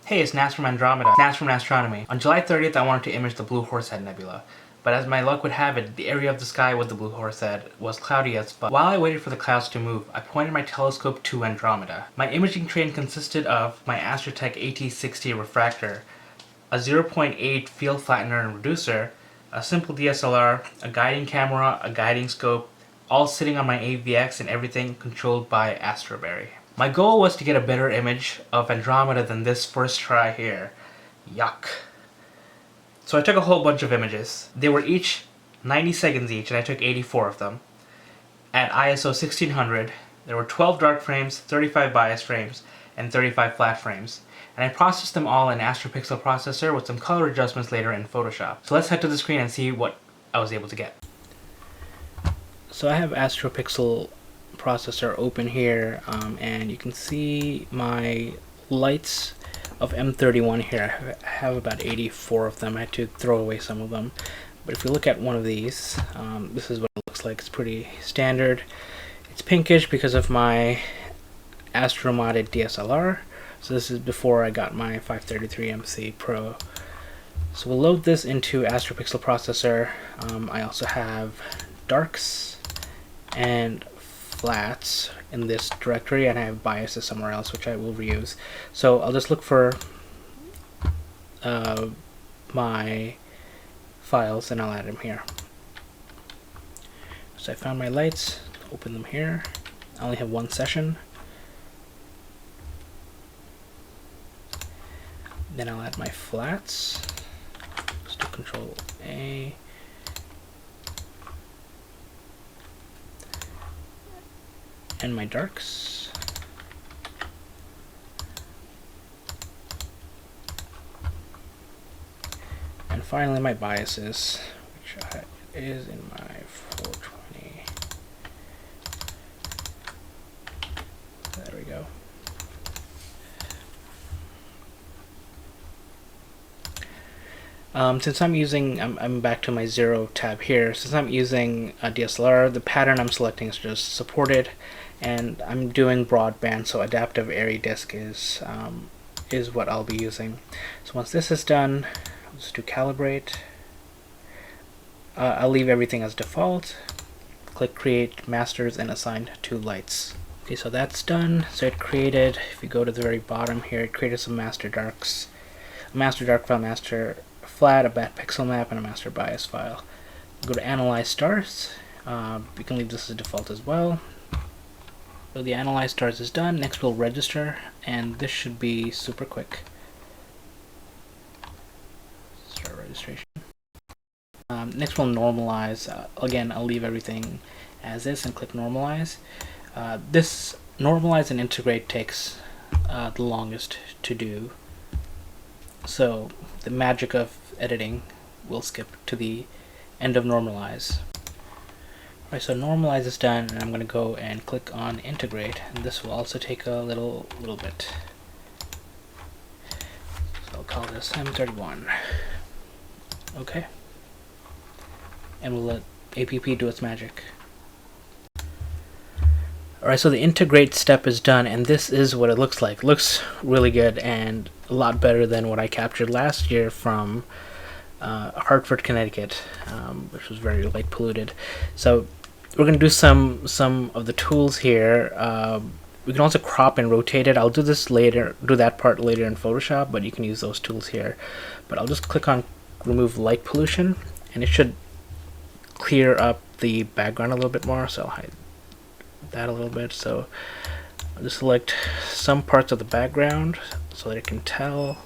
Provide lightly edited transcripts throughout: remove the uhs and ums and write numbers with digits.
Hey, it's Naz from Andromeda. Naz from Astronomy. On July 30th, I wanted to image the Blue Horsehead Nebula. But as my luck would have it, the area of the sky with the Blue Horsehead was cloudy as fuck. While I waited for the clouds to move, I pointed my telescope to Andromeda. My imaging train consisted of my Astrotech AT60 refractor, a 0.8 field flattener and reducer, a simple DSLR, a guiding camera, a guiding scope, all sitting on my AVX and everything controlled by Astroberry. My goal was to get a better image of Andromeda than this first try here. Yuck. So I took a whole bunch of images. They were each 90 seconds each, and I took 84 of them. At ISO 1600, there were 12 dark frames, 35 bias frames, and 35 flat frames. And I processed them all in AstroPixelProcessor with some color adjustments later in Photoshop. So let's head to the screen and see what I was able to get. So I have AstroPixelProcessor open here, and you can see my lights of M31 here. I have about 84 of them. I had to throw away some of them. But if you look at one of these, this is what it looks like. It's pretty standard. It's pinkish because of my Astro modded DSLR. So this is before I got my 533MC Pro. So we'll load this into AstroPixelProcessor. I also have darks and flats in this directory, and I have biases somewhere else which I will reuse. So I'll just look for my files and I'll add them here. So I found my lights, open them here. I only have one session. Then I'll add my flats. Just do Control A. And my darks. And finally my biases, which is in my 420. There we go. Since I'm using, I'm back to my 0 tab here. Since I'm using a DSLR, the pattern I'm selecting is just supported, and I'm doing broadband, so adaptive airy disk is what I'll be using. So once this is done, I'll just do Calibrate. I'll leave everything as default. Click Create Masters and assign to lights. Okay, so that's done. So it created, if you go to the very bottom here, it created some master darks, a master dark file, master flat, a bad pixel map, and a master bias file. Go to Analyze Stars. You can leave this as default as well. So the Analyze Stars is done. Next we'll register, and this should be super quick. Start registration. Next we'll normalize. Again, I'll leave everything as is and click Normalize. This Normalize and Integrate takes the longest to do. So the magic of editing will skip to the end of Normalize. Alright, so Normalize is done, and I'm going to go and click on Integrate, and this will also take a little bit. So I'll call this M31. Okay. And we'll let APP do its magic. Alright, so the integrate step is done, and this is what it looks like. It looks really good and a lot better than what I captured last year from Hartford, Connecticut, which was very light polluted. So we're going to do some of the tools here. We can also crop and rotate it. I'll do this later, do that part later in Photoshop, but you can use those tools here. But I'll just click on Remove Light Pollution, and it should clear up the background a little bit more. So I'll hide that a little bit. So I'll just select some parts of the background so that it can tell.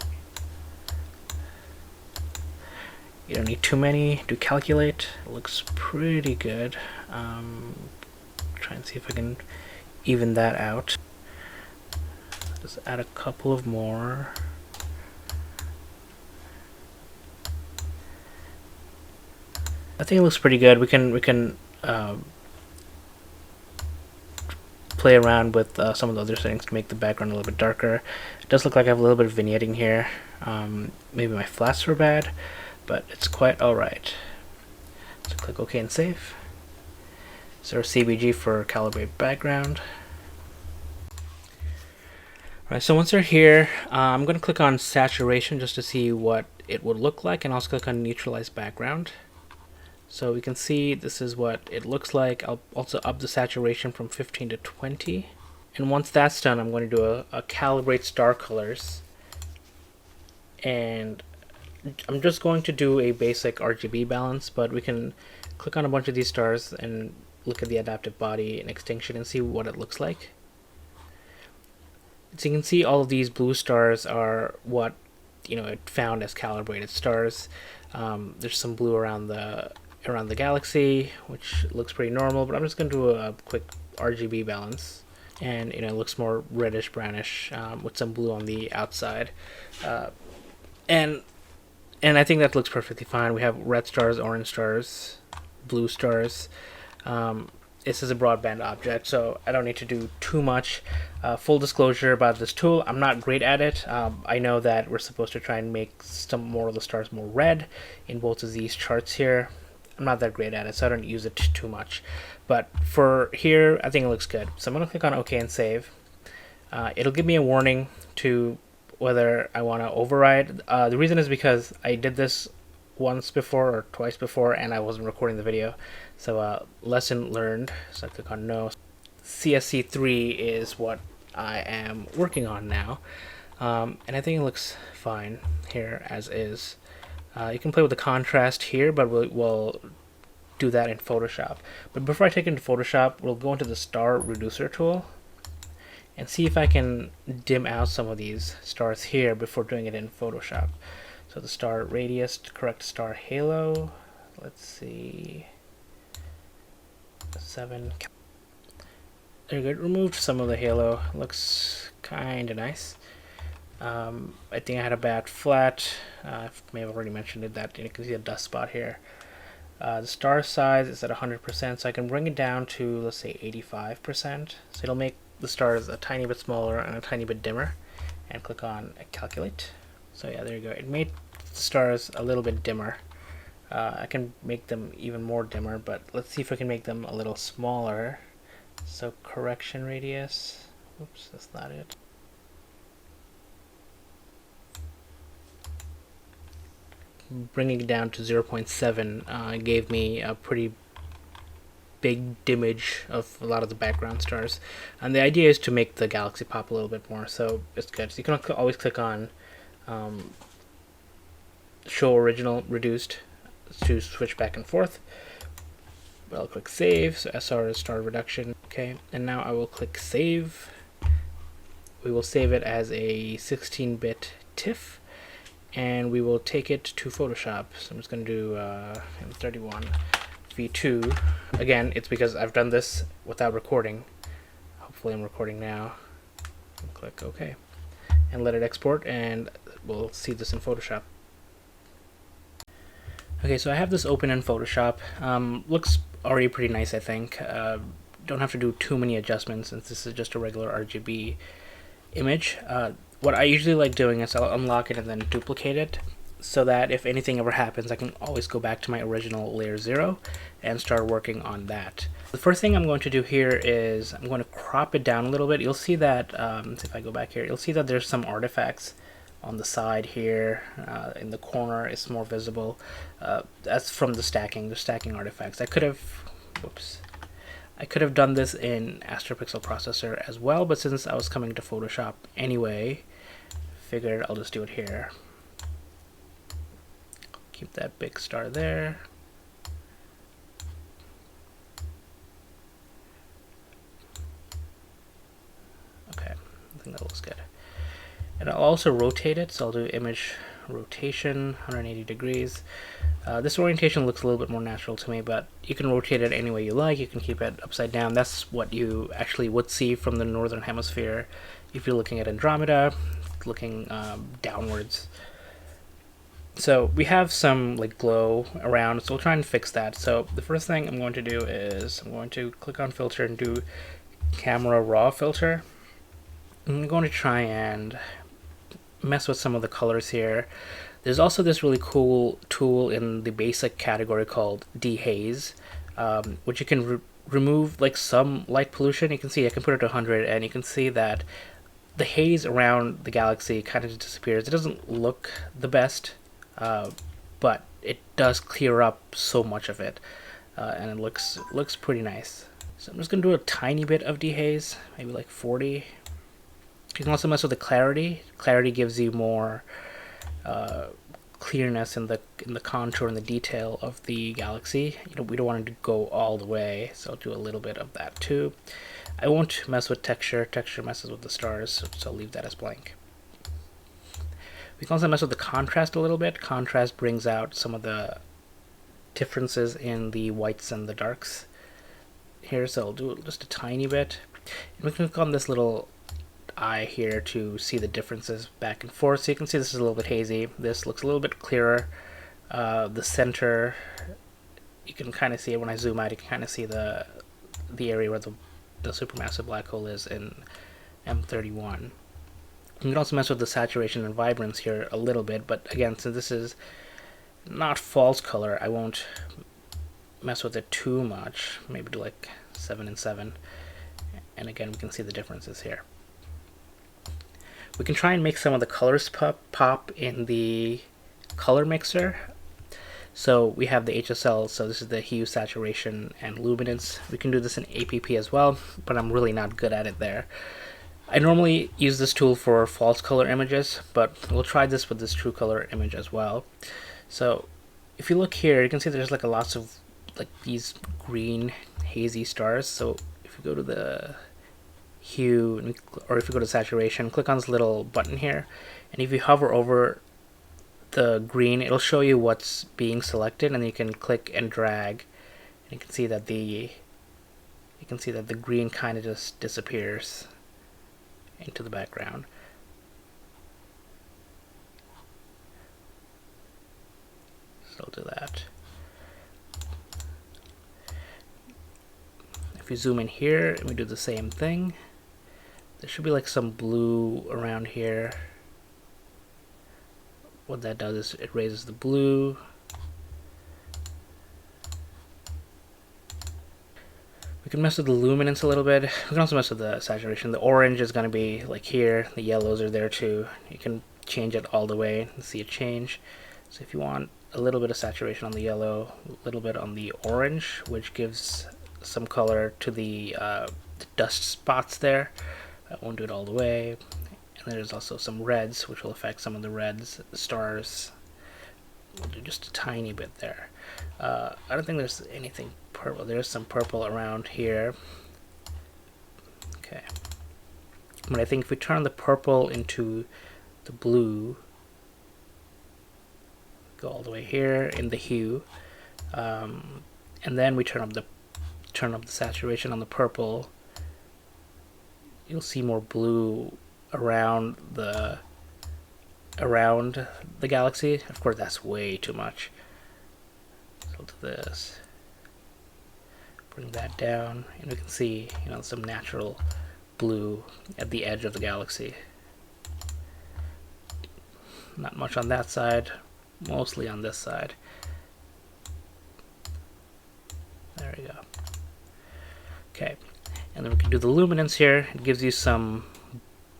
You don't need too many. Do Calculate. It looks pretty good. Try and see if I can even that out. Just add a couple of more. I think it looks pretty good. We can play around with some of the other settings to make the background a little bit darker. It does look like I have a little bit of vignetting here. Maybe my flats were bad, but it's quite alright. So click OK and save. So CBG for Calibrate background. Right, so once they're here, I'm going to click on saturation just to see what it would look like, and also click on neutralize background. So we can see this is what it looks like. I'll also up the saturation from 15 to 20. And once that's done, I'm going to do a calibrate star colors. And I'm just going to do a basic RGB balance, but we can click on a bunch of these stars and look at the adaptive body and extinction and see what it looks like. So you can see all of these blue stars are what it found as calibrated stars. There's some blue around the galaxy, which looks pretty normal, but I'm just going to do a quick RGB balance, and it looks more reddish brownish with some blue on the outside, and I think that looks perfectly fine. We have red stars, orange stars, blue stars. This is a broadband object, so I don't need to do too much. Full disclosure about this tool, I'm not great at it. I know that we're supposed to try and make some more of the stars more red in both of these charts here. I'm not that great at it, so I don't use it too much. But for here, I think it looks good. So I'm going to click on OK and save. It'll give me a warning to whether I want to override. The reason is because I did this once before or twice before and I wasn't recording the video. So lesson learned. So I click on no. CSC3 is what I am working on now. And I think it looks fine here as is. You can play with the contrast here, but we'll do that in Photoshop. But before I take it into Photoshop, we'll go into the star reducer tool and see if I can dim out some of these stars here before doing it in Photoshop. So the star radius to correct star halo. Let's see. 7. There you go. Removed some of the halo. Looks kind of nice. I think I had a bad flat. I may have already mentioned it, that you can see a dust spot here. The star size is at 100%, so I can bring it down to, let's say, 85%. So it'll make the stars a tiny bit smaller and a tiny bit dimmer. And click on calculate. So yeah, there you go. It made the stars a little bit dimmer. I can make them even more dimmer, but let's see if I can make them a little smaller. So correction radius. Oops, that's not it. Bringing it down to 0.7 gave me a pretty big dimmage of a lot of the background stars, and the idea is to make the galaxy pop a little bit more, so it's good. So you can always click on show original reduced to switch back and forth. I'll click save, so SR is star reduction. Okay, and now I will click save. We will save it as a 16-bit TIFF, and we will take it to Photoshop. So I'm just going to do M31 V2. Again, it's because I've done this without recording. Hopefully I'm recording now. Click OK. And let it export, and we'll see this in Photoshop. Okay, so I have this open in Photoshop. Looks already pretty nice, I think. Don't have to do too many adjustments since this is just a regular RGB image. What I usually like doing is I'll unlock it and then duplicate it, so that if anything ever happens, I can always go back to my original layer 0 and start working on that. The first thing I'm going to do here is I'm going to crop it down a little bit. You'll see that, if I go back here, you'll see that there's some artifacts on the side here. In the corner it's more visible. That's from the stacking artifacts. I could have done this in AstroPixelProcessor as well, but since I was coming to Photoshop anyway, figured I'll just do it here. Keep that big star there. Okay, I think that looks good. And I'll also rotate it, so I'll do image rotation, 180 degrees. This orientation looks a little bit more natural to me, but you can rotate it any way you like. You can keep it upside down. That's what you actually would see from the northern hemisphere if you're looking at Andromeda, looking downwards. So we have some like glow around, so we'll try and fix that. So the first thing I'm going to do is I'm going to click on filter and do camera raw filter. I'm going to try and mess with some of the colors here. There's also this really cool tool in the basic category called dehaze, which you can remove like some light pollution. You can see I can put it to 100, and you can see that the haze around the galaxy kind of disappears. It doesn't look the best, but it does clear up so much of it, and it looks pretty nice. So I'm just gonna do a tiny bit of dehaze, maybe like 40. You can also mess with the clarity. Clarity gives you more clearness in the contour and the detail of the galaxy. We don't want it to go all the way, so I'll do a little bit of that too. I won't mess with texture. Texture messes with the stars, so I'll leave that as blank. We can also mess with the contrast a little bit. Contrast brings out some of the differences in the whites and the darks here, so I'll do just a tiny bit. And we can click on this little eye here to see the differences back and forth. So you can see this is a little bit hazy. This looks a little bit clearer. The center, you can kind of see it when I zoom out. You can kind of see the area where the supermassive black hole is in M31. You can also mess with the saturation and vibrance here a little bit, but again, since this is not false color, I won't mess with it too much. Maybe do like 7 and 7, and again we can see the differences here. We can try and make some of the colors pop in the color mixer. So we have the HSL, so this is the hue, saturation, and luminance. We can do this in APP as well, but I'm really not good at it there. I normally use this tool for false color images, but we'll try this with this true color image as well. So if you look here, you can see there's like lots of like these green hazy stars. So if you go to the hue, or if you go to saturation, click on this little button here, and if you hover over the green, it'll show you what's being selected, and you can click and drag, and you can see that the green kind of just disappears into the background. So I'll do that. If you zoom in here and we do the same thing, there should be like some blue around here. What that does is it raises the blue. We can mess with the luminance a little bit. We can also mess with the saturation. The orange is going to be like here. The yellows are there too. You can change it all the way and see it change. So if you want a little bit of saturation on the yellow, a little bit on the orange, which gives some color to the dust spots there. I won't do it all the way. And there's also some reds, which will affect some of the reds, the stars. We'll do just a tiny bit there. I don't think there's anything purple. There's some purple around here. Okay. But I think if we turn the purple into the blue, go all the way here in the hue, and then we turn up the saturation on the purple, you'll see more blue around the galaxy. Of course, that's way too much. So I'll do this. Bring that down, and we can see, some natural blue at the edge of the galaxy. Not much on that side, mostly on this side. There we go. Okay, and then we can do the luminance here. It gives you some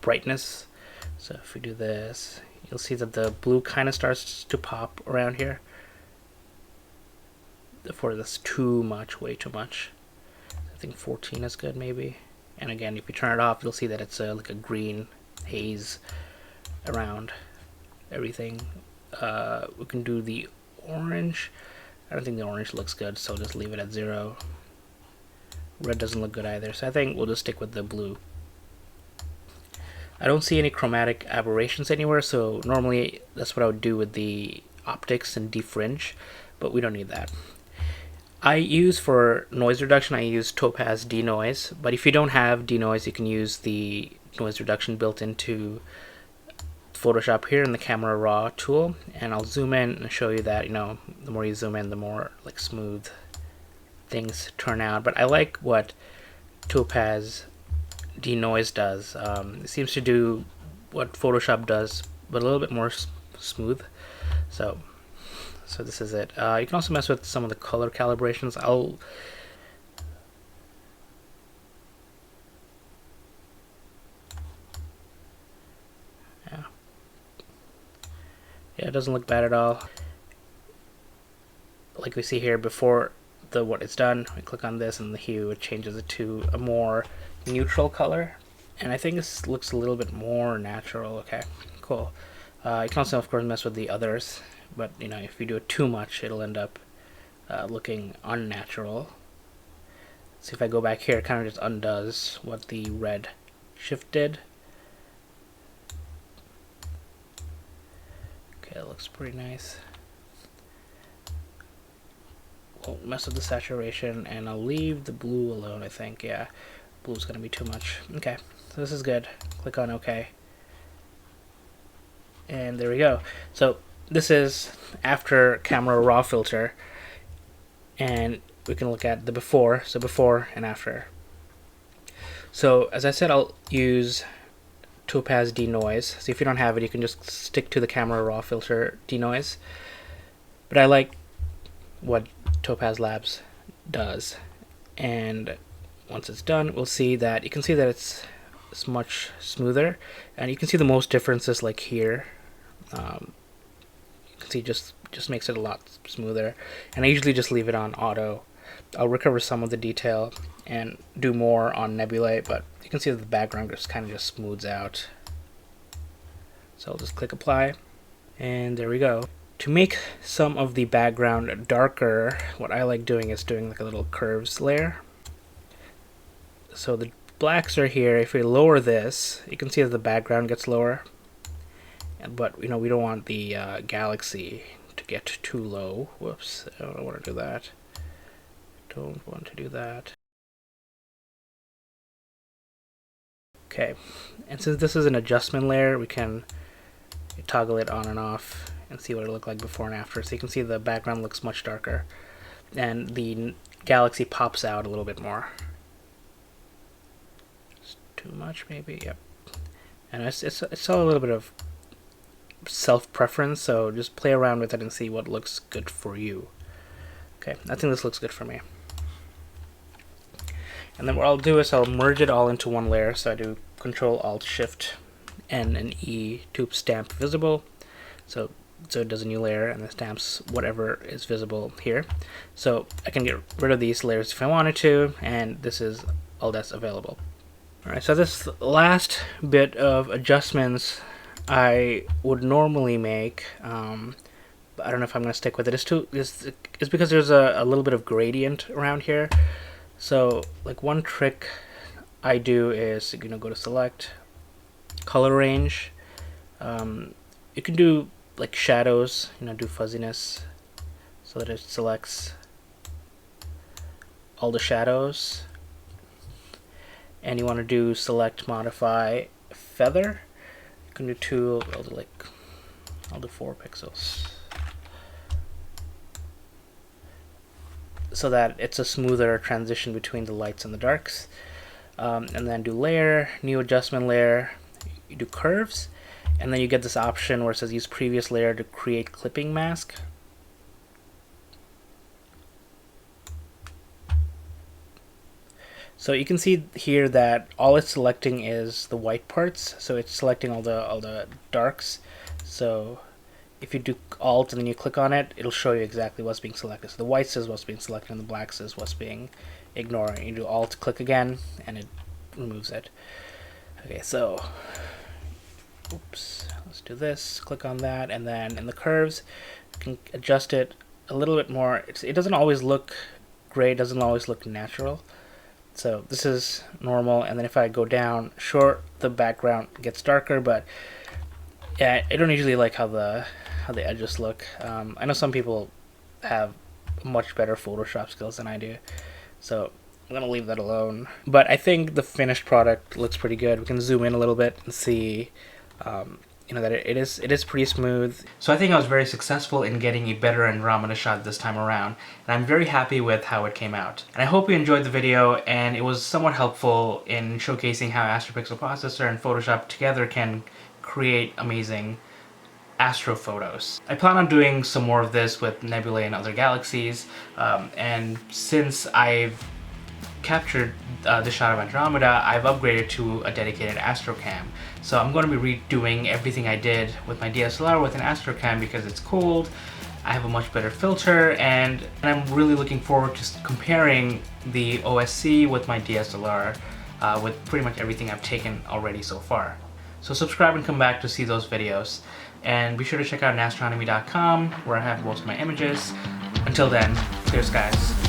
brightness. So if we do this, you'll see that the blue kind of starts to pop around here. Before that's too much, way too much. I think 14 is good maybe. And again, if you turn it off, you'll see that it's like a green haze around everything. We can do the orange. I don't think the orange looks good, so just leave it at 0. Red doesn't look good either, so I think we'll just stick with the blue. I don't see any chromatic aberrations anywhere, so normally that's what I would do with the optics and defringe, but we don't need that. I use, for noise reduction, I use Topaz DeNoise, but if you don't have DeNoise, you can use the noise reduction built into Photoshop here in the Camera Raw tool, and I'll zoom in and show you that, the more you zoom in, the more like smooth things turn out. But I like what Topaz DeNoise does. It seems to do what Photoshop does, but a little bit more smooth. So this is it. You can also mess with some of the color calibrations. Yeah, it doesn't look bad at all. Like we see here before what it's done, we click on this and the hue, it changes it to a more neutral color. And I think this looks a little bit more natural. Okay, cool. You can also, of course, mess with the others, but you know, if you do it too much, it'll end up looking unnatural. So if I go back here, it kind of just undoes what the red shift did. Okay, that looks pretty nice. Won't mess with the saturation, and I'll leave the blue alone, I think. Yeah, blue's gonna be too much. Okay, so this is good. Click on OK. And there we go. So this is after camera raw filter, and we can look at the before, so before and after. So as I said, I'll use Topaz DeNoise. So if you don't have it, you can just stick to the camera raw filter denoise. But I like what Topaz Labs does, and once it's done, we'll see that you can see that it's much smoother, and you can see the most differences like here. You can see just makes it a lot smoother, and I usually just leave it on auto. I'll recover some of the detail and do more on nebulae, but you can see that the background just kind of just smooths out. So I'll just click apply, and there we go. To make some of the background darker, what I like doing is doing like a little curves layer. So the blacks are here. If we lower this, you can see that the background gets lower. But you know, we don't want the galaxy to get too low. Whoops, I don't want to do that. Don't want to do that. Okay, and since this is an adjustment layer, we can toggle it on and off and see what it looked like before and after. So you can see the background looks much darker, and the galaxy pops out a little bit more. It's too much, maybe. Yep. And it's all a little bit of self-preference, so just play around with it and see what looks good for you. Okay, I think this looks good for me. And then what I'll do is I'll merge it all into one layer. So I do Control Alt Shift N and E to stamp visible. So it does a new layer and it stamps whatever is visible here. So I can get rid of these layers if I wanted to, and this is all that's available. Alright, so this last bit of adjustments I would normally make, but I don't know if I'm going to stick with it. It's because there's a little bit of gradient around here. So like one trick I do is, you know, go to select, color range. You can do like shadows, you know, do fuzziness so that it selects all the shadows. And you want to do select, modify, feather. You can do two. I'll do 4 pixels, so that it's a smoother transition between the lights and the darks. And then do layer, new adjustment layer. You do curves, and then you get this option where it says use previous layer to create clipping mask. So you can see here that all it's selecting is the white parts, so it's selecting all the darks. So if you do Alt and then you click on it, it'll show you exactly what's being selected. So the white says what's being selected and the black says what's being ignored. You do Alt, click again, and it removes it. Okay, so oops, let's do this. Click on that, and then in the curves, you can adjust it a little bit more. It doesn't always look great, doesn't always look natural. So this is normal, and then if I go down, sure, the background gets darker, but yeah, I don't usually like how the edges look. I know some people have much better Photoshop skills than I do, so I'm gonna leave that alone. But I think the finished product looks pretty good. We can zoom in a little bit and see, you know, that it is pretty smooth. So I think I was very successful in getting a better Andromeda shot this time around, and I'm very happy with how it came out. And I hope you enjoyed the video, and it was somewhat helpful in showcasing how AstroPixelProcessor and Photoshop together can create amazing astro photos. I plan on doing some more of this with nebulae and other galaxies, and since I've captured this shot of Andromeda, I've upgraded to a dedicated AstroCam. So I'm going to be redoing everything I did with my DSLR with an AstroCam because it's cooled. I have a much better filter, and I'm really looking forward to comparing the OSC with my DSLR with pretty much everything I've taken already so far. So subscribe and come back to see those videos. And be sure to check out Naztronomy.com where I have most of my images. Until then, clear skies.